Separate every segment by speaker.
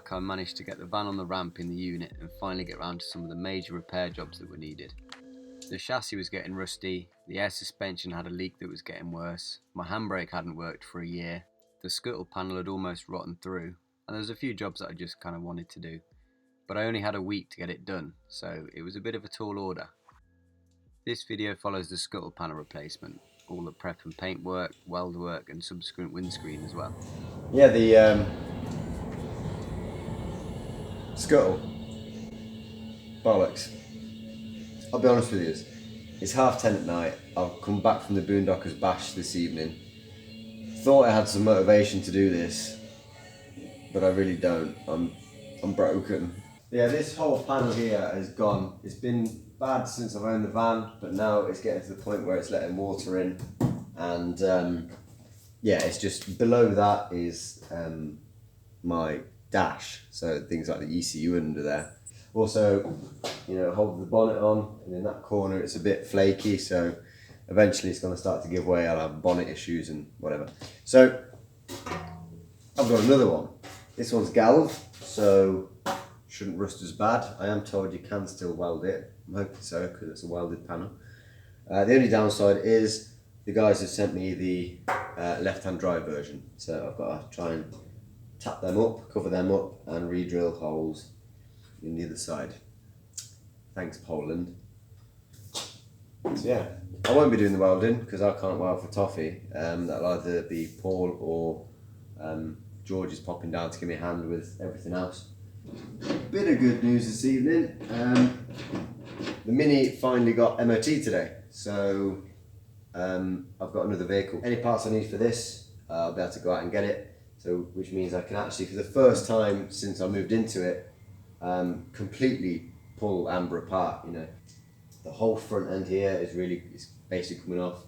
Speaker 1: back, I managed to get the van on the ramp in the unit and finally get around to some of the major repair jobs that were needed. The chassis was getting rusty, the air suspension had a leak that was getting worse, my handbrake hadn't worked for a year, the scuttle panel had almost rotten through, and there was a few jobs that I just kind of wanted to do. But I only had a week to get it done, so it was a bit of a tall order. This video follows the scuttle panel replacement, all the prep and paint work, weld work and subsequent windscreen as well.
Speaker 2: Yeah, the scuttle. Bollocks. I'll be honest with you, it's 10:30 at night. I've come back from the Boondockers Bash this evening. Thought I had some motivation to do this, but I really don't. I'm broken. Yeah, this whole panel here has gone. It's been bad since I've owned the van, but now it's getting to the point where it's letting water in, and yeah, it's just below that is my dash, so things like the ECU under there. Also, you know, hold the bonnet on, and in that corner it's a bit flaky, so eventually it's going to start to give way. I'll have bonnet issues and whatever. So I've got another one. This one's galv, so shouldn't rust as bad. I am told you can still weld it. I'm hoping so, because it's a welded panel. The only downside is the guys have sent me the left-hand drive version, so I've got to try and tap them up, cover them up, and re-drill holes in the other side. Thanks, Poland. So yeah, I won't be doing the welding because I can't weld for toffee. That'll either be Paul or George is popping down to give me a hand with everything else. Bit of good news this evening. The Mini finally got MOT today, so I've got another vehicle. Any parts I need for this, I'll be able to go out and get it. So, which means I can actually, for the first time since I moved into it, completely pull Amber apart. You know, the whole front end here is basically coming off.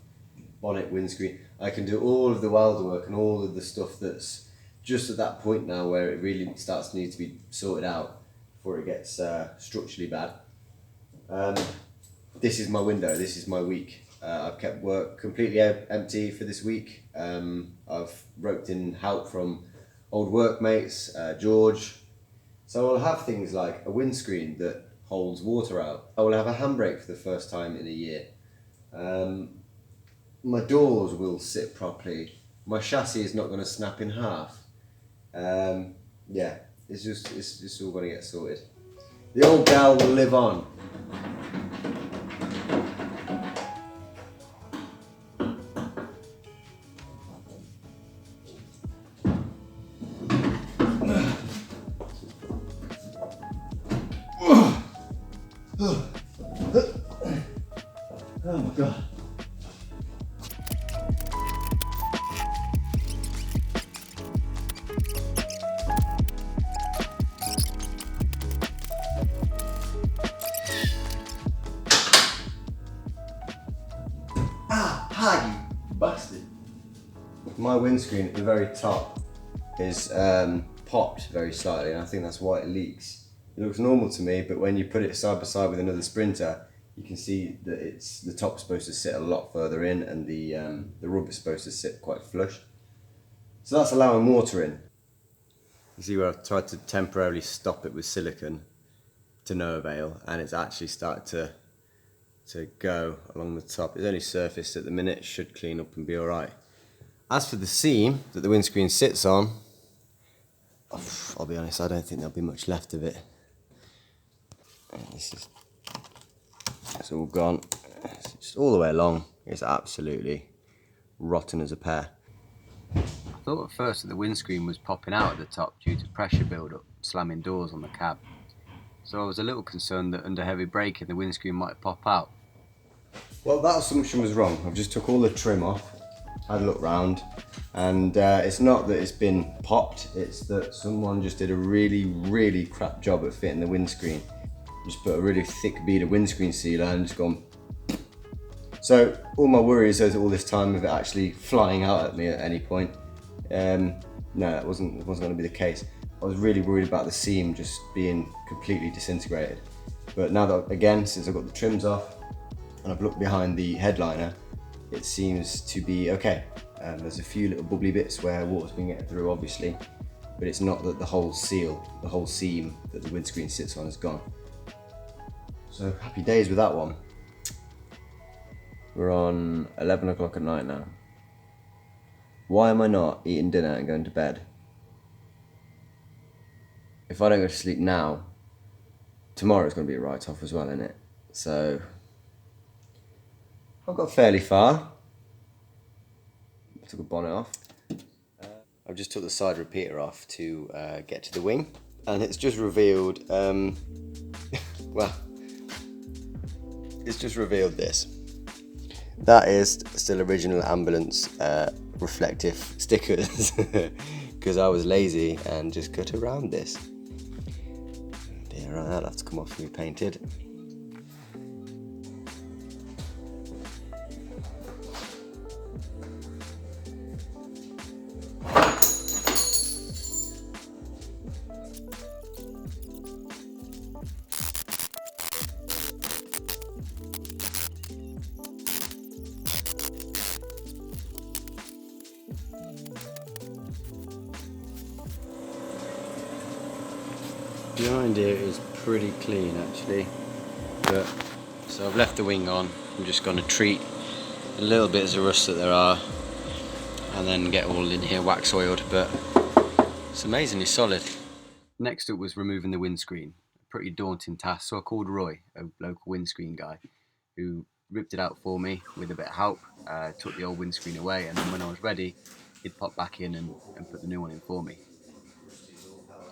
Speaker 2: Bonnet, windscreen. I can do all of the weld work and all of the stuff that's just at that point now where it really starts to need to be sorted out before it gets structurally bad. This is my window, this is my week. I've kept work completely empty for this week. I've roped in help from old workmates, George. So I'll have things like a windscreen that holds water out. I will have a handbrake for the first time in a year. My doors will sit properly. My chassis is not going to snap in half. Yeah, it's just all going to get sorted. The old gal will live on. Oh my God. Ah, you bastard. My windscreen at the very top is popped very slightly, and I think that's why it leaks. It looks normal to me, but when you put it side by side with another Sprinter, you can see that the top's supposed to sit a lot further in, and the rubber's supposed to sit quite flush. So that's allowing water in. You see where I've tried to temporarily stop it with silicone to no avail, and it's actually started to go along the top. It's only surfaced at the minute, it should clean up and be alright. As for the seam that the windscreen sits on, I'll be honest, I don't think there'll be much left of it. It's all gone. It's just all the way along. It's absolutely rotten as a pear.
Speaker 1: I thought at first that the windscreen was popping out at the top due to pressure build-up, slamming doors on the cab. So I was a little concerned that under heavy braking the windscreen might pop out.
Speaker 2: Well, that assumption was wrong. I've just took all the trim off, had a look round, and it's not that it's been popped, it's that someone just did a really crap job at fitting the windscreen. Just put a really thick bead of windscreen sealer and just gone. So all my worries over all this time of it actually flying out at me at any point, no, that wasn't going to be the case. I was really worried about the seam just being completely disintegrated. But now that, again, since I've got the trims off and I've looked behind the headliner, it seems to be okay. There's a few little bubbly bits where water's been getting through, obviously, but it's not that the whole seal, the whole seam that the windscreen sits on is gone. So happy days with that one. We're on 11 o'clock at night now. Why am I not eating dinner and going to bed? If I don't go to sleep now, tomorrow's going to be a write-off as well, isn't it? So I've got fairly far. Took a bonnet off. I've just took the side repeater off to get to the wing, and it's just revealed, well, it's just revealed this. That is still original ambulance reflective stickers, because I was lazy and just cut around this. Yeah, right, that'll have to come off and be painted. Behind here is pretty clean actually, but so I've left the wing on. I'm just going to treat the little bits of rust that there are and then get all in here wax oiled, but it's amazingly solid. Next up was removing the windscreen, a pretty daunting task, so I called Roy, a local windscreen guy, who ripped it out for me with a bit of help, took the old windscreen away, and then when I was ready he'd pop back in and put the new one in for me.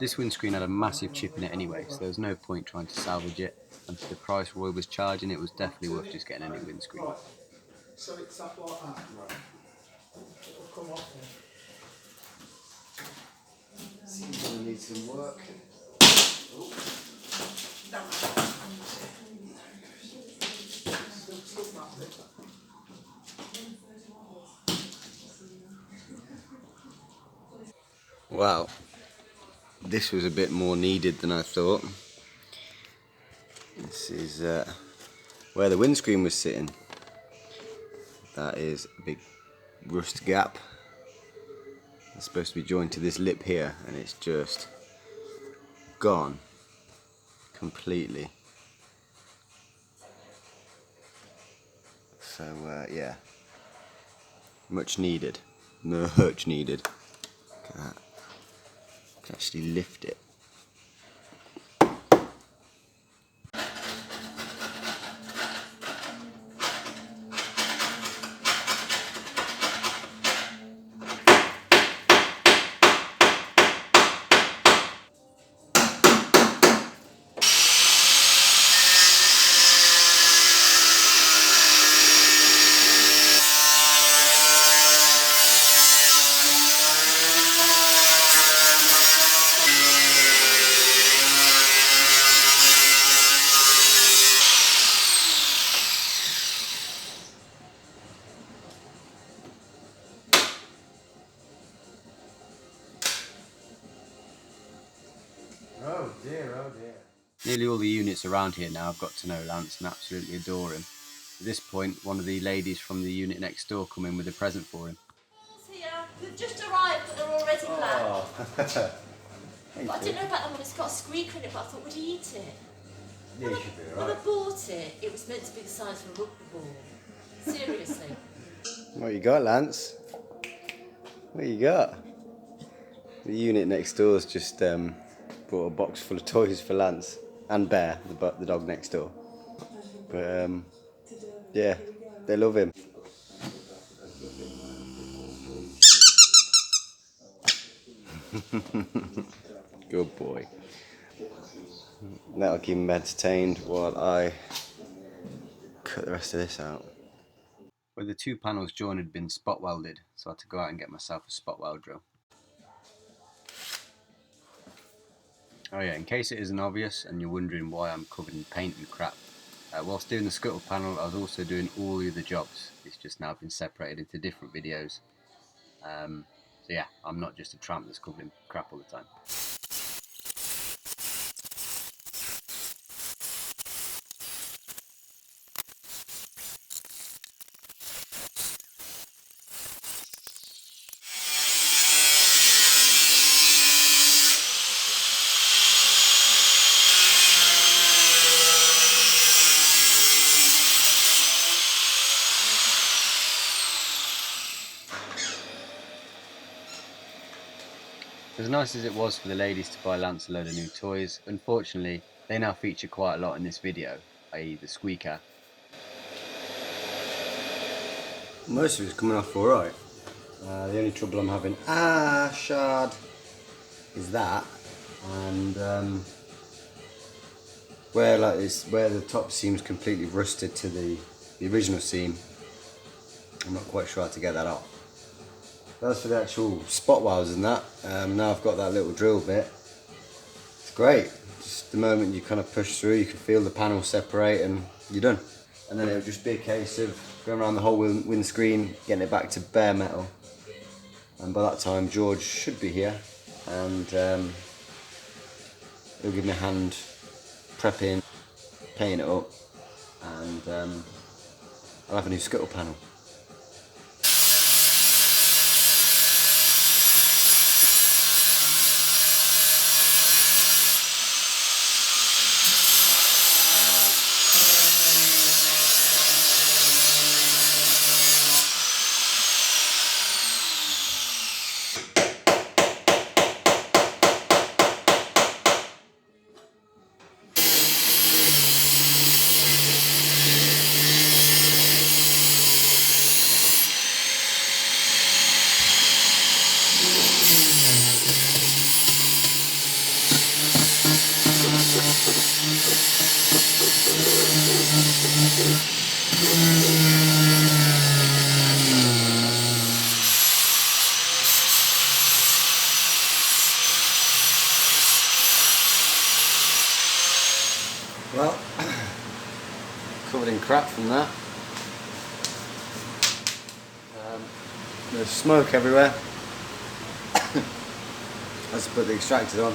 Speaker 2: This windscreen had a massive chip in it anyway, so there was no point trying to salvage it, and for the price Roy was charging, it was definitely worth just getting a new windscreen.
Speaker 3: Right. So it's up like that. Right. It'll come off then.
Speaker 2: Seems gonna need some work. Wow, this was a bit more needed than I thought. This is where the windscreen was sitting. That is a big rust gap. It's supposed to be joined to this lip here, and it's just gone completely. So yeah, much needed. Much needed. Look at that. I can actually lift it. Oh dear, oh dear. Nearly all the units around here now have got to know Lance and absolutely adore him. At this point, one of the ladies from the unit next door come in with a present for him.
Speaker 4: Here, they've just arrived, but they're already black.
Speaker 2: Oh.
Speaker 4: But I didn't know about that one. It's got a squeaker in it, but I thought, would he eat it?
Speaker 2: Yeah, you should be
Speaker 4: When I
Speaker 2: alright.
Speaker 4: bought it, it was meant to be the size of a rugby ball. Seriously.
Speaker 2: What you got, Lance? What you got? The unit next door's just brought a box full of toys for Lance and Bear, the dog next door. But yeah, they love him. Good boy. That'll keep him entertained while I cut the rest of this out. Where the two panels joined had been spot welded, so I had to go out and get myself a spot weld drill. Oh yeah, in case it isn't obvious and you're wondering why I'm covered in paint and crap, whilst doing the Scuttle panel I was also doing all the other jobs. It's just now been separated into different videos. So yeah, I'm not just a tramp that's covered in crap all the time.
Speaker 1: As nice as it was for the ladies to buy Lance a load of new toys, unfortunately they now feature quite a lot in this video, i.e. the squeaker.
Speaker 2: Most of it's coming off alright. The only trouble I'm having, shard, is that, and where the top seam's completely rusted to the original seam. I'm not quite sure how to get that off. As for the actual spot wires and that, now I've got that little drill bit. It's great. Just the moment you kind of push through, you can feel the panel separate and you're done. And then it'll just be a case of going around the whole windscreen, getting it back to bare metal. And by that time, George should be here, and he'll give me a hand prepping, painting it up, and I'll have a new Scuttle panel. Well, covered in crap from that. There's smoke everywhere. As I put the extractor on.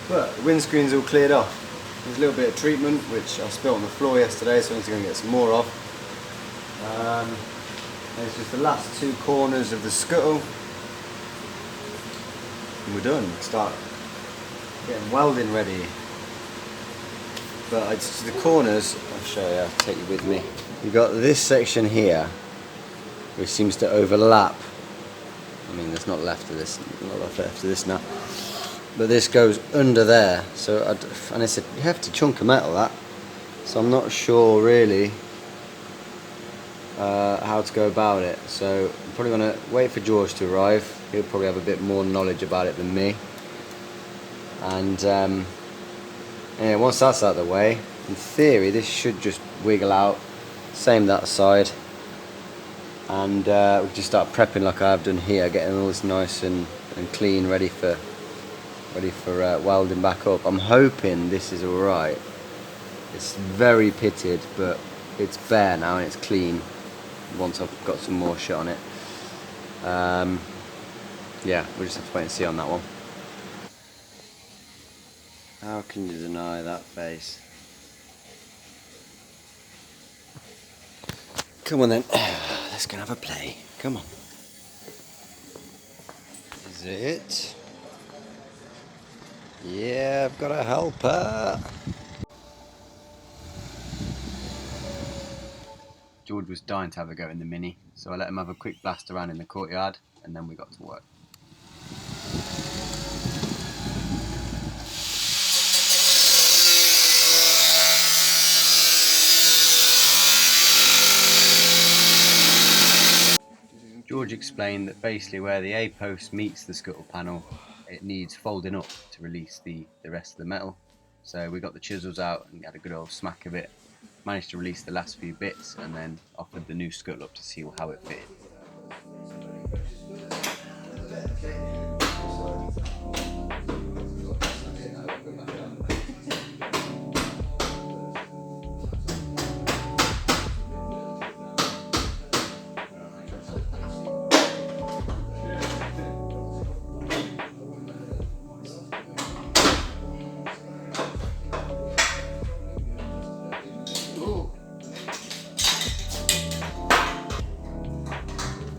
Speaker 2: But the windscreen's all cleared off. There's a little bit of treatment which I spilled on the floor yesterday, so I'm going to get some more off. There's just the last two corners of the Scuttle. And we're done. Start getting welding ready. But it's the corners, I'll show you, I'll take you with me. You've got this section here, which seems to overlap. I mean, there's not left of this, not left of this now. But this goes under there, so and it's a hefty chunk of metal, that. So I'm not sure really how to go about it. So I'm probably going to wait for George to arrive. He'll probably have a bit more knowledge about it than me. And yeah, once that's out of the way, in theory this should just wiggle out. Same that side, and we can just start prepping like I've done here, getting all this nice and clean, ready for welding back up. I'm hoping this is alright. It's very pitted, but it's bare now and it's clean once I've got some more shit on it. Yeah, we'll just have to wait and see on that one. How can you deny that face? Come on then, let's go and have a play. Come on. Is it? Yeah, I've got a helper.
Speaker 1: George was dying to have a go in the Mini, so I let him have a quick blast around in the courtyard, and then we got to work. George explained that basically where the A-post meets the Scuttle panel, it needs folding up to release the rest of the metal. So we got the chisels out and had a good old smack of it, managed to release the last few bits, and then offered the new Scuttle up to see how it fitted.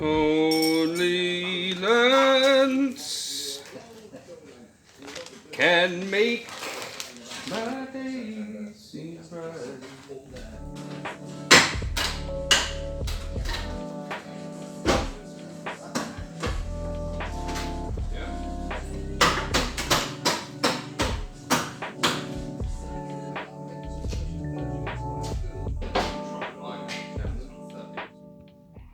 Speaker 5: Only Lance can make my days seem bright. Yeah.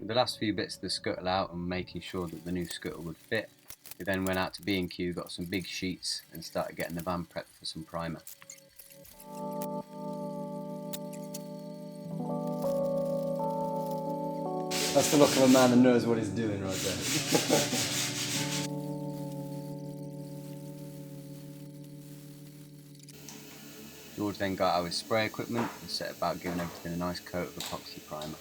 Speaker 1: With the last few bits of the Scuttle out and making sure that the new Scuttle would fit, we then went out to B&Q, got some big sheets and started getting the van prepped for some primer.
Speaker 2: That's the look of a man that knows what he's doing right there.
Speaker 1: George then got out his spray equipment and set about giving everything a nice coat of epoxy primer.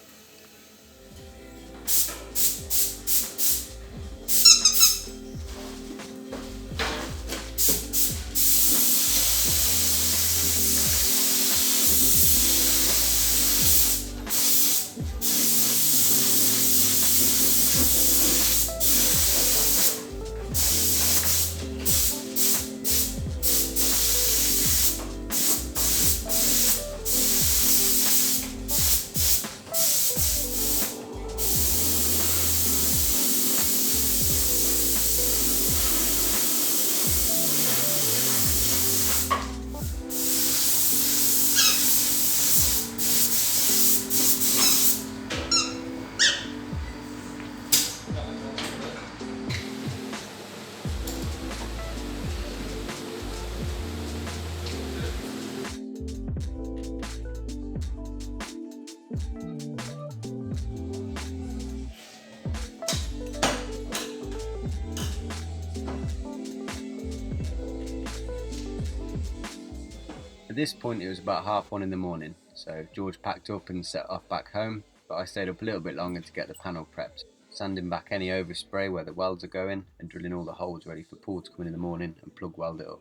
Speaker 1: At this point it was about 1:30 in the morning, so George packed up and set off back home, but I stayed up a little bit longer to get the panel prepped, sanding back any overspray where the welds are going and drilling all the holes ready for Paul to come in the morning and plug weld it up.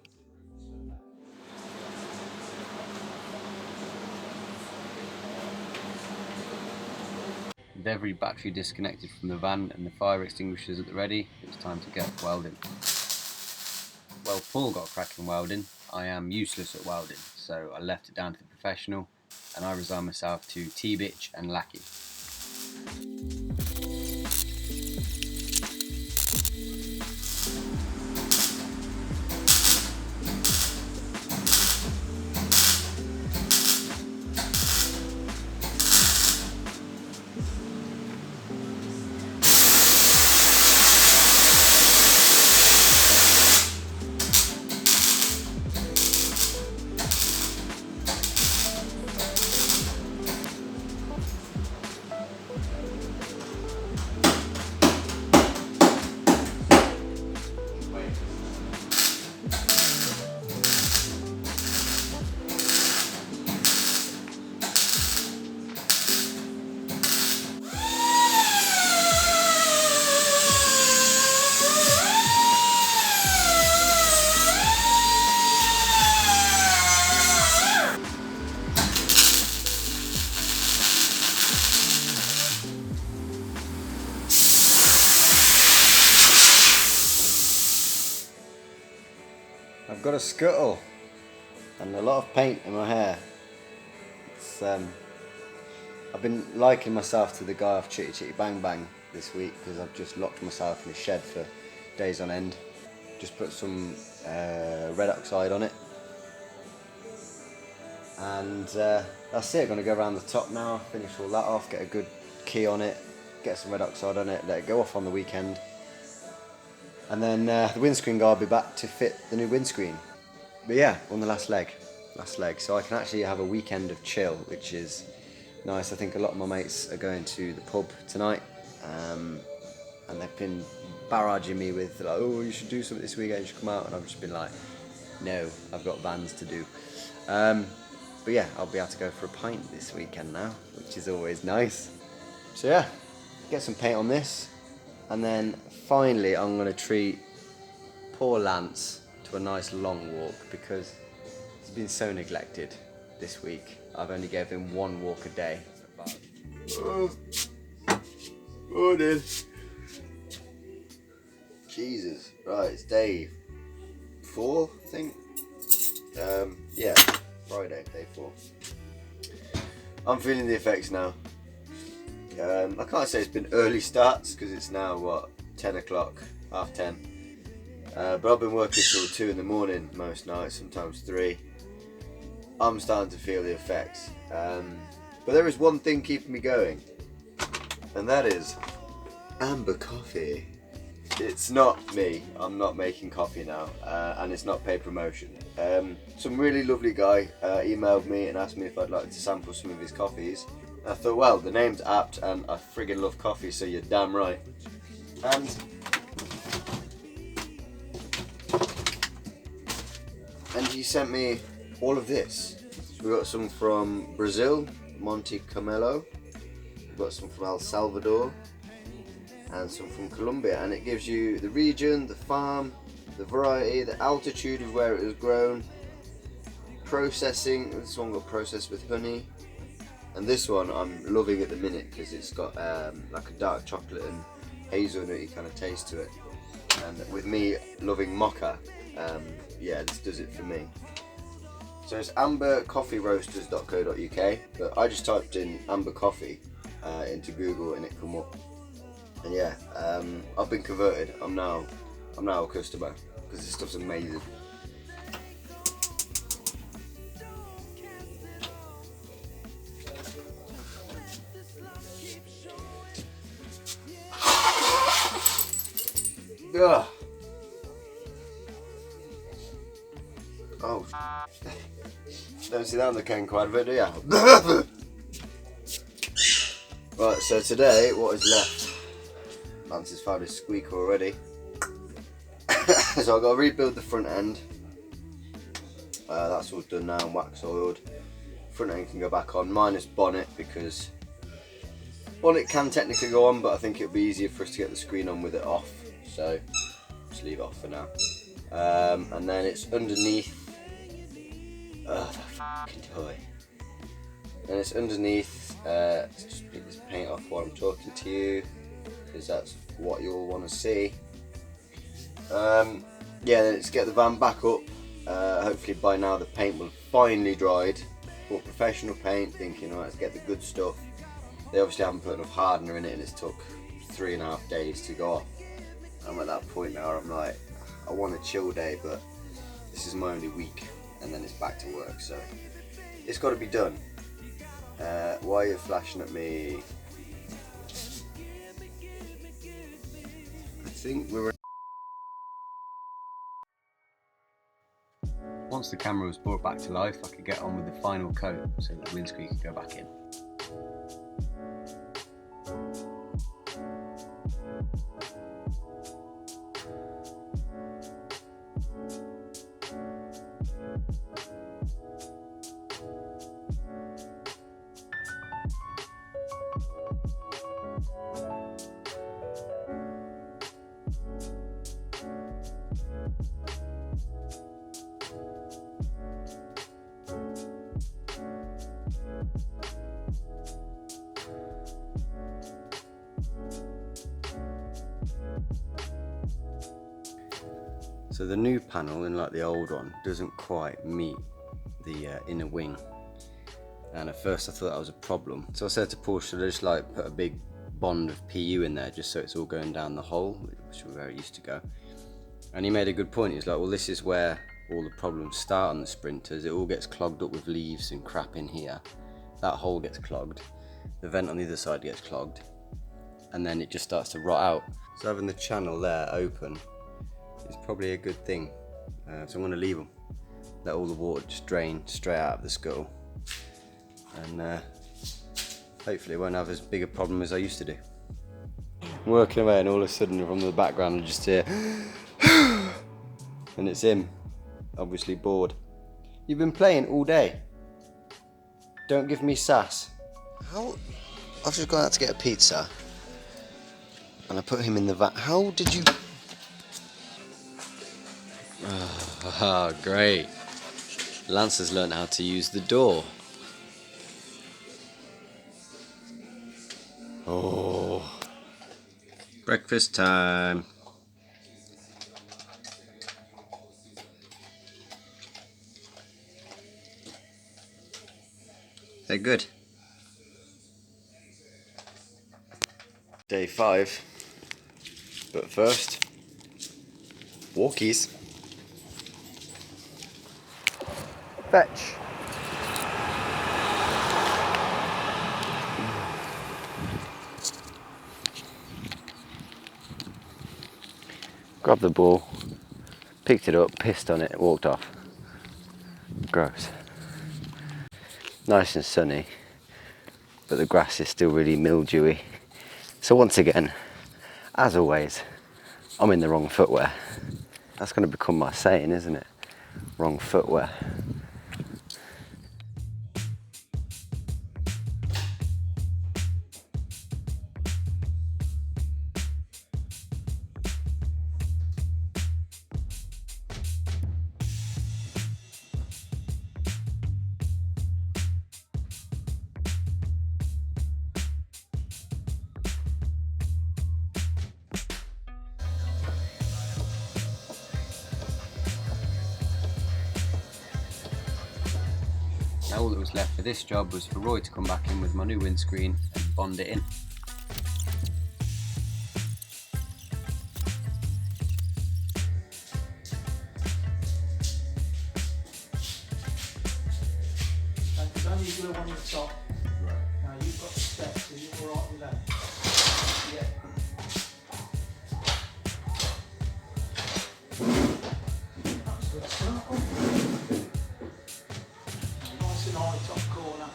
Speaker 1: With every battery disconnected from the van and the fire extinguishers at the ready, it was time to get welding. Well, Paul got cracking welding. I am useless at welding, so I left it down to the professional and I resigned myself to T-bitch and lackey.
Speaker 2: I've got a Scuttle and a lot of paint in my hair. It's, I've been liking myself to the guy off Chitty Chitty Bang Bang this week because I've just locked myself in the shed for days on end. Just put some red oxide on it, and that's it. I'm going to go around the top now, finish all that off, get a good key on it, get some red oxide on it, let it go off on the weekend. And then the windscreen guy will be back to fit the new windscreen. But yeah, on the last leg. So I can actually have a weekend of chill, which is nice. I think a lot of my mates are going to the pub tonight, and they've been barraging me with like, oh, you should do something this weekend, you should come out. And I've just been like, no, I've got vans to do. But yeah, I'll be able to go for a pint this weekend now, which is always nice. So yeah, get some paint on this. And then finally I'm going to treat poor Lance to a nice long walk because he's been so neglected this week. I've only gave him one walk a day. Morning. Jesus, right, it's day 4, I think. Yeah, Friday, day 4. I'm feeling the effects now. I can't say it's been early starts because it's now what, 10 o'clock, 10:30. But I've been working till 2 in the morning most nights, sometimes 3. I'm starting to feel the effects. But there is one thing keeping me going, and that is Amber coffee. It's not me, I'm not making coffee now, and it's not paid promotion. Some really lovely guy emailed me and asked me if I'd like to sample some of his coffees. I thought, well, the name's apt and I friggin' love coffee, so you're damn right. And he sent me all of this. We got some from Brazil, Monte Carmelo. We've got some from El Salvador and some from Colombia, and it gives you the region, the farm, the variety, the altitude of where it was grown, processing. This one got processed with honey, and this one I'm loving at the minute because it's got like a dark chocolate and hazelnutty kind of taste to it. And with me loving mocha, yeah, this does it for me. So it's ambercoffeeroasters.co.uk, but I just typed in Amber Coffee into Google and it come up. And yeah, I've been converted. I'm now a customer because this stuff's amazing. Ugh. Oh, don't see that on the Kenko advert, do ya? Right, so today, what is left? Lance has found his squeaker already. So I've got to rebuild the front end. That's all done now and wax oiled. Front end can go back on, minus bonnet, because bonnet can technically go on, but I think it'll be easier for us to get the screen on with it off. So just leave it off for now. And then it's underneath. That fucking toy. And it's underneath. Let's just pick this paint off while I'm talking to you, because that's what you'll want to see. Yeah, then let's get the van back up. Hopefully by now the paint will finally dried. Bought professional paint, thinking, alright, let's get the good stuff. They obviously haven't put enough hardener in it, and it's took 3.5 days to go off. I'm at that point now where I'm like, I want a chill day, but this is my only week, and then it's back to work, so it's got to be done. Why are you flashing at me? I think we're...
Speaker 1: Once the camera was brought back to life, I could get on with the final coat so that the windscreen could go back in. So the new panel, unlike the old one, doesn't quite meet the inner wing, and at first I thought that was a problem. So I said to Paul, should I just like put a big bond of PU in there just so it's all going down the hole, which is where it used to go. And he made a good point. He's like, well, this is where all the problems start on the Sprinters. It all gets clogged up with leaves and crap in here. That hole gets clogged, the vent on the other side gets clogged, and then it just starts to rot out. So having the channel there open is probably a good thing. So I'm going to leave them, let all the water just drain straight out of the Scuttle, and hopefully it won't have as big a problem as I used to do. I'm working away and all of a sudden from the background I just hear and it's him, obviously bored. You've been playing all day. Don't give me sass. How? I've just gone out to get a pizza and I put him in the van. How did you... Ah, great. Lance has learned how to use the door. Oh. Breakfast time. They're good. Day 5. But first, walkies. Fetch. Grabbed the ball, picked it up, pissed on it, walked off. Gross. Nice and sunny, but the grass is still really mildewy. So once again, as always, I'm in the wrong footwear. That's going to become my saying, isn't it? Wrong footwear. Now all that was left for this job was for Roy to come back in with my new windscreen and bond it in.
Speaker 3: There's only glue on the top.
Speaker 2: Right.
Speaker 3: Now you've got the steps, are you alright with that?
Speaker 2: Yeah.
Speaker 3: That's the circle. Nice and high top corner.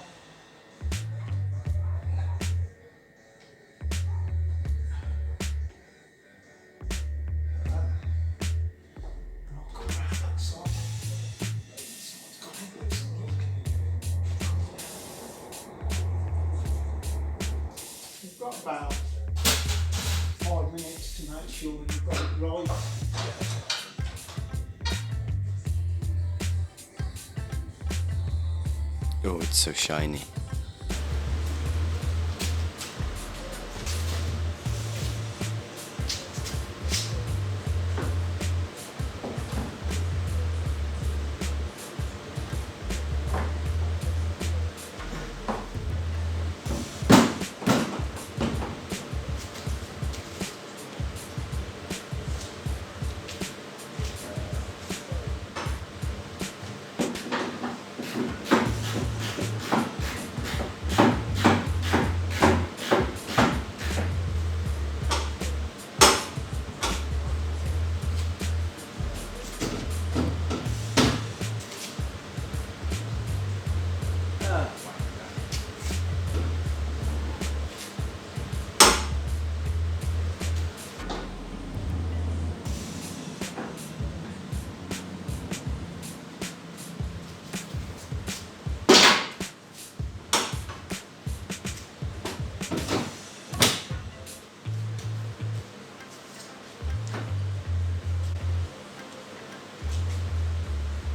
Speaker 3: Not good around that side. It's got it, it's You've got about 5 minutes to make sure you've got it right.
Speaker 1: Oh, it's so shiny.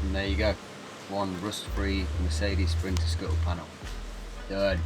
Speaker 1: And there you go, one rust-free Mercedes Sprinter scuttle panel. Done.